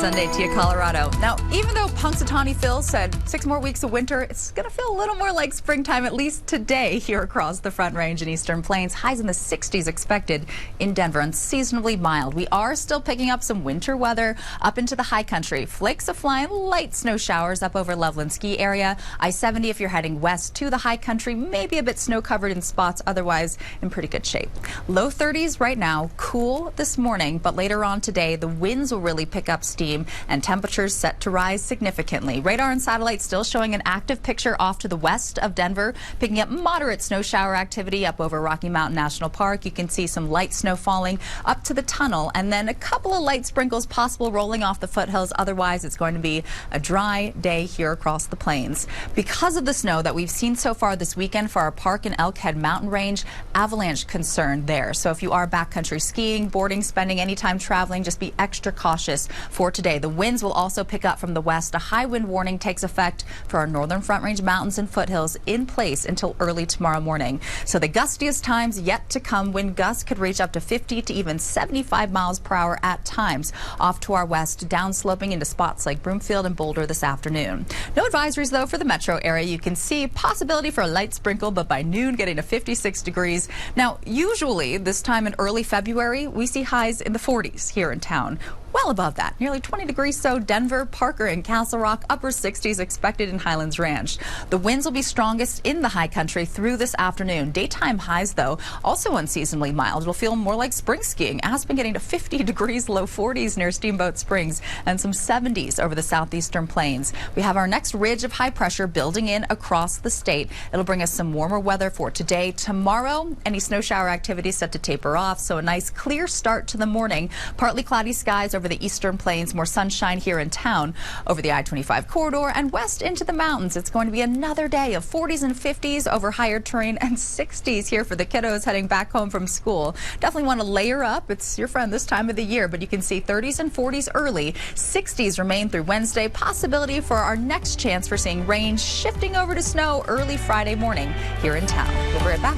Sunday to you, Colorado. Now, even though Punxsutawney Phil said 6 more weeks of winter, it's going to feel a little more like springtime, at least today here across the Front Range and Eastern Plains. Highs in the 60s expected in Denver, unseasonably mild. We are still picking up some winter weather up into the high country. Flakes of flying, light snow showers up over Loveland ski area. I-70 if you're heading west to the high country, maybe a bit snow covered in spots, otherwise in pretty good shape. Low 30s right now, cool this morning, but later on today, the winds will really pick up steam and temperatures set to rise significantly. Radar and satellite still showing an active picture off to the west of Denver, picking up moderate snow shower activity up over Rocky Mountain National Park. You can see some light snow falling up to the tunnel, and then a couple of light sprinkles possible rolling off the foothills. Otherwise, it's going to be a dry day here across the plains. Because of the snow that we've seen so far this weekend for our Park and Elkhead mountain range, avalanche concern there. So if you are backcountry skiing, boarding, spending any time traveling, just be extra cautious for today. The winds will also pick up from the west. A high wind warning takes effect for our northern Front Range mountains and foothills in place until early tomorrow morning. So the gustiest times yet to come. Wind gusts could reach up to 50 to even 75 miles per hour at times off to our west, downsloping into spots like Broomfield and Boulder this afternoon. No advisories though for the metro area. You can see possibility for a light sprinkle, but by noon getting to 56 degrees. Now, usually this time in early February, we see highs in the 40s here in town. Well above that, nearly 20 degrees so Denver, Parker, and Castle Rock, upper 60s expected in Highlands Ranch. The winds will be strongest in the high country through this afternoon. Daytime highs, though, also unseasonably mild. It'll feel more like spring skiing. Aspen getting to 50 degrees, low 40s near Steamboat Springs, and some 70s over the southeastern plains. We have our next ridge of high pressure building in across the state. It'll bring us some warmer weather for today. Tomorrow, any snow shower activity set to taper off, so a nice clear start to the morning. Partly cloudy skies over the eastern plains, more sunshine here in town over the I-25 corridor and west into the mountains. It's going to be another day of 40s and 50s over higher terrain and 60s here for the kiddos heading back home from school. Definitely want to layer up. It's your friend this time of the year, but you can see 30s and 40s early. 60s remain through Wednesday. Possibility for our next chance for seeing rain shifting over to snow early Friday morning here in town. We'll be right back.